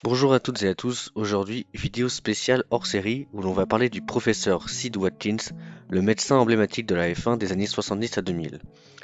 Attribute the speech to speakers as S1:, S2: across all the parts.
S1: Bonjour à toutes et à tous, aujourd'hui vidéo spéciale hors série où l'on va parler du professeur Sid Watkins, le médecin emblématique de la F1 des années 70 à 2000.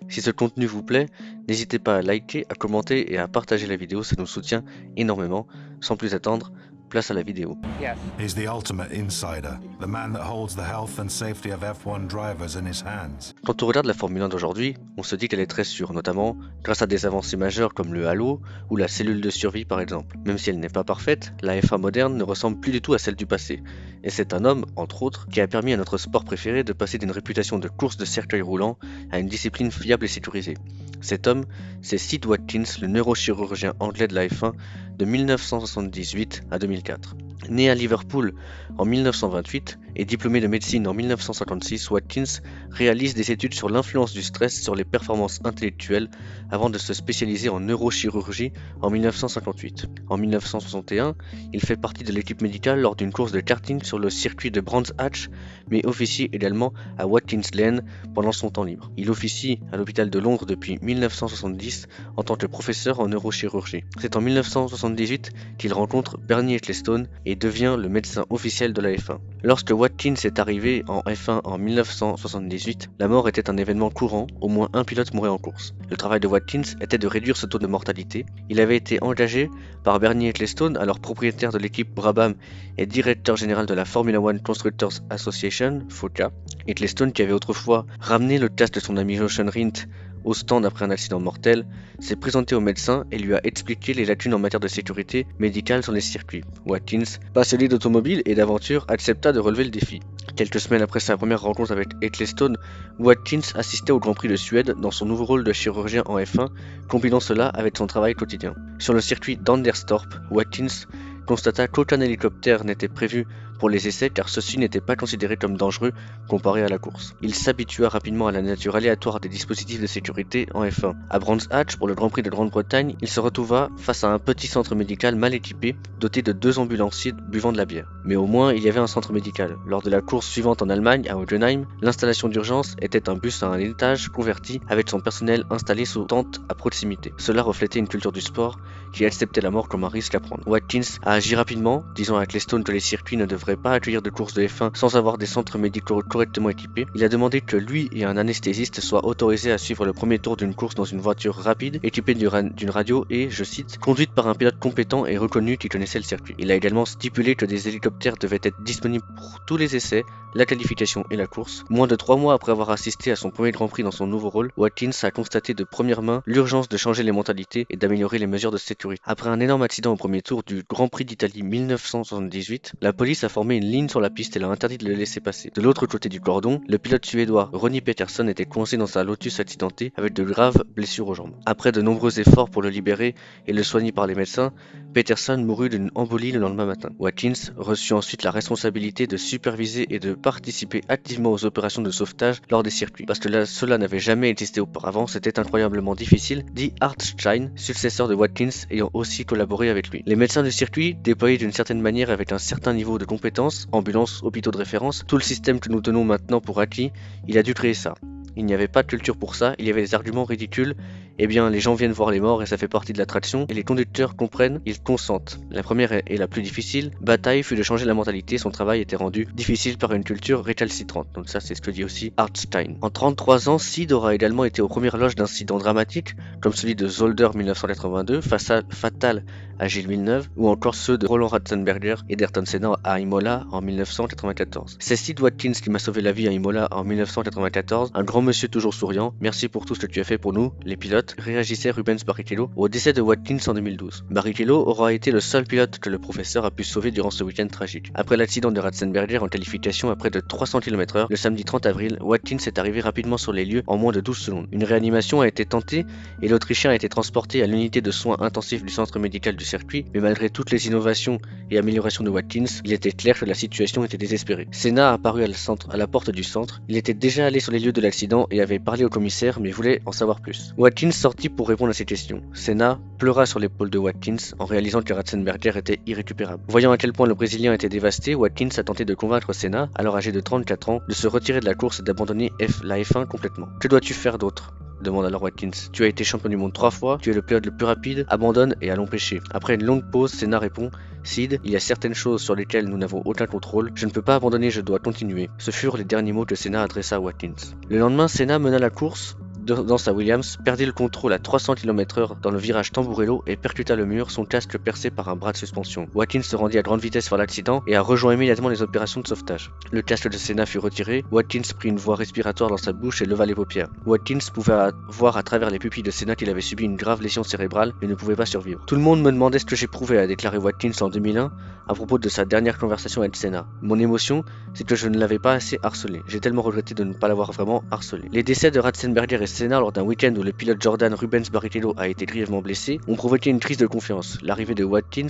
S1: Si ce contenu vous plaît, n'hésitez pas à liker, à commenter et à partager la vidéo, ça nous soutient énormément. Sans plus attendre, place à la vidéo.
S2: Yes.
S3: He's the ultimate insider, the man that holds the health and safety of F1 drivers in his hands.
S1: Quand on regarde la Formule 1 d'aujourd'hui, on se dit qu'elle est très sûre, notamment grâce à des avancées majeures comme le halo ou la cellule de survie par exemple. Même si elle n'est pas parfaite, la F1 moderne ne ressemble plus du tout à celle du passé. Et c'est un homme, entre autres, qui a permis à notre sport préféré de passer d'une réputation de course de cercueil roulant à une discipline fiable et sécurisée. Cet homme, c'est Sid Watkins, le neurochirurgien anglais de la F1 de 1978 à 2004. Né à Liverpool en 1928 et diplômé de médecine en 1956, Watkins réalise des études sur l'influence du stress sur les performances intellectuelles avant de se spécialiser en neurochirurgie en 1958. En 1961, il fait partie de l'équipe médicale lors d'une course de karting sur le circuit de Brands Hatch, mais officie également à Watkins Glen pendant son temps libre. Il officie à l'hôpital de Londres depuis 1970 en tant que professeur en neurochirurgie. C'est en 1978 qu'il rencontre Bernie Ecclestone et devient le médecin officiel de la F1. Lorsque Watkins est arrivé en F1 en 1978, la mort était un événement courant, au moins un pilote mourait en course. Le travail de Watkins était de réduire ce taux de mortalité. Il avait été engagé par Bernie Ecclestone, alors propriétaire de l'équipe Brabham et directeur général de la Formula One Constructors Association, FOCA. Ecclestone, qui avait autrefois ramené le casque de son ami Jochen Rindt au stand après un accident mortel, s'est présenté au médecin et lui a expliqué les lacunes en matière de sécurité médicale sur les circuits. Watkins, passionné d'automobile et d'aventure, accepta de relever le défi. Quelques semaines après sa première rencontre avec Ecclestone, Watkins assistait au Grand Prix de Suède dans son nouveau rôle de chirurgien en F1, combinant cela avec son travail quotidien. Sur le circuit d'Anderstorp, Watkins constata qu'aucun hélicoptère n'était prévu pour les essais car ceux-ci n'étaient pas considérés comme dangereux comparé à la course. Il s'habitua rapidement à la nature aléatoire des dispositifs de sécurité en F1. À Brands Hatch, pour le Grand Prix de Grande-Bretagne, il se retrouva face à un petit centre médical mal équipé, doté de 2 ambulanciers buvant de la bière. Mais au moins, il y avait un centre médical. Lors de la course suivante en Allemagne, à Hockenheim, l'installation d'urgence était un bus à un étage converti avec son personnel installé sous tente à proximité. Cela reflétait une culture du sport qui acceptait la mort comme un risque à prendre. Watkins a agi rapidement, disant à Ecclestone que les circuits ne devraient pas accueillir de courses de F1 sans avoir des centres médicaux correctement équipés. Il a demandé que lui et un anesthésiste soient autorisés à suivre le premier tour d'une course dans une voiture rapide équipée d'une radio et, je cite, conduite par un pilote compétent et reconnu qui connaissait le circuit. Il a également stipulé que des hélicoptères devaient être disponibles pour tous les essais, la qualification et la course. Moins de 3 mois après avoir assisté à son premier Grand Prix dans son nouveau rôle, Watkins a constaté de première main l'urgence de changer les mentalités et d'améliorer les mesures de sécurité. Après un énorme accident au premier tour du Grand Prix d'Italie 1978, la police a formé une ligne sur la piste et l'a interdit de le laisser passer. De l'autre côté du cordon, le pilote suédois Ronnie Peterson était coincé dans sa Lotus accidentée avec de graves blessures aux jambes. Après de nombreux efforts pour le libérer et le soigner par les médecins, Peterson mourut d'une embolie le lendemain matin. Watkins reçut ensuite la responsabilité de superviser et de participer activement aux opérations de sauvetage lors des circuits. Parce que cela n'avait jamais existé auparavant, c'était incroyablement difficile, dit Art Stein, successeur de Watkins ayant aussi collaboré avec lui. Les médecins du circuit, déployés d'une certaine manière avec un certain niveau de compétence, ambulances, hôpitaux de référence, tout le système que nous tenons maintenant pour acquis, il a dû créer ça. Il n'y avait pas de culture pour ça, il y avait des arguments ridicules. Eh bien, les gens viennent voir les morts et ça fait partie de l'attraction, et les conducteurs comprennent, ils consentent. La première et la plus difficile bataille fut de changer la mentalité, son travail était rendu difficile par une culture récalcitrante. Donc ça, c'est ce que dit aussi Art Stein. En 33 ans, Sid aura également été aux premières loges d'incidents dramatiques, comme celui de Zolder 1982, fatal à Gilles Villeneuve, ou encore ceux de Roland Ratzenberger et d'Ayrton Senna à Imola en 1994. C'est Sid Watkins qui m'a sauvé la vie à Imola en 1994, un grand monsieur toujours souriant, merci pour tout ce que tu as fait pour nous, les pilotes, réagissait Rubens Barrichello au décès de Watkins en 2012. Barrichello aura été le seul pilote que le professeur a pu sauver durant ce week-end tragique. Après l'accident de Ratzenberger en qualification à près de 300 km/h, le samedi 30 avril, Watkins est arrivé rapidement sur les lieux en moins de 12 secondes. Une réanimation a été tentée et l'Autrichien a été transporté à l'unité de soins intensifs du centre médical du circuit, mais malgré toutes les innovations et améliorations de Watkins, il était clair que la situation était désespérée. Senna a apparu à la porte du centre, il était déjà allé sur les lieux de l'accident et avait parlé au commissaire mais voulait en savoir plus. Watkins sortit pour répondre à ces questions. Senna pleura sur l'épaule de Watkins en réalisant que Ratzenberger était irrécupérable. Voyant à quel point le Brésilien était dévasté, Watkins a tenté de convaincre Senna, alors âgé de 34 ans, de se retirer de la course et d'abandonner la F1 complètement. Que dois-tu faire d'autre ? demande alors Watkins. Tu as été champion du monde 3 fois, tu es le pilote le plus rapide, abandonne et allons pêcher. Après une longue pause, Senna répond: Sid, il y a certaines choses sur lesquelles nous n'avons aucun contrôle, je ne peux pas abandonner, je dois continuer. Ce furent les derniers mots que Senna adressa à Watkins. Le lendemain, Senna mena la course dans sa Williams, perdit le contrôle à 300 km/h dans le virage Tamburello et percuta le mur, son casque percé par un bras de suspension. Watkins se rendit à grande vitesse vers l'accident et a rejoint immédiatement les opérations de sauvetage. Le casque de Senna fut retiré, Watkins prit une voie respiratoire dans sa bouche et leva les paupières. Watkins pouvait voir à travers les pupilles de Senna qu'il avait subi une grave lésion cérébrale et ne pouvait pas survivre. Tout le monde me demandait ce que j'éprouvais, a déclaré Watkins en 2001 à propos de sa dernière conversation avec Senna. Mon émotion, c'est que je ne l'avais pas assez harcelé. J'ai tellement regretté de ne pas l'avoir vraiment harcelé. Les décès de Ratzenberger et Senna lors d'un week-end où le pilote Jordan Rubens Barrichello a été grièvement blessé ont provoqué une crise de confiance. L'arrivée de Watkins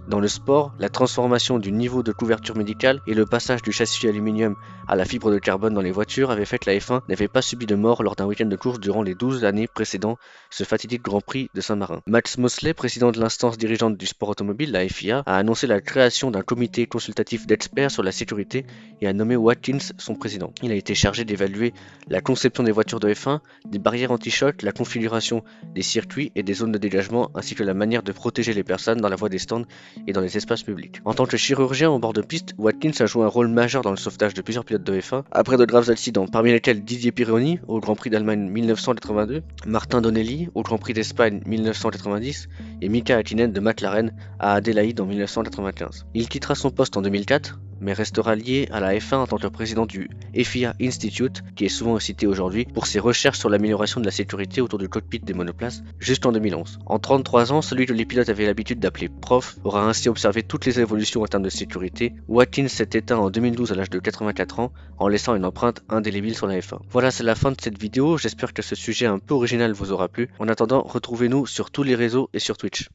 S1: dans le sport, la transformation du niveau de couverture médicale et le passage du châssis aluminium à la fibre de carbone dans les voitures avaient fait que la F1 n'avait pas subi de mort lors d'un week-end de course durant les 12 années précédant ce fatidique Grand Prix de Saint-Marin. Max Mosley, président de l'instance dirigeante du sport automobile, la FIA, a annoncé la création d'un comité consultatif d'experts sur la sécurité et a nommé Watkins son président. Il a été chargé d'évaluer la conception des voitures de F1, des barrières anti-choc, la configuration des circuits et des zones de dégagement, ainsi que la manière de protéger les personnes dans la voie des stands et dans les espaces publics. En tant que chirurgien en bord de piste, Watkins a joué un rôle majeur dans le sauvetage de plusieurs pilotes de F1 après de graves accidents, parmi lesquels Didier Pironi au Grand Prix d'Allemagne 1982, Martin Donnelly au Grand Prix d'Espagne 1990 et Mika Hakkinen de McLaren à Adélaïde en 1995. Il quittera son poste en 2004, mais restera lié à la F1 en tant que président du FIA Institute, qui est souvent cité aujourd'hui pour ses recherches sur l'amélioration de la sécurité autour du cockpit des monoplaces, jusqu'en 2011. En 33 ans, celui que les pilotes avaient l'habitude d'appeler prof aura ainsi observé toutes les évolutions en termes de sécurité. Watkins s'est éteint en 2012 à l'âge de 84 ans, en laissant une empreinte indélébile sur la F1. Voilà, c'est la fin de cette vidéo, j'espère que ce sujet un peu original vous aura plu. En attendant, retrouvez-nous sur tous les réseaux et sur Twitch.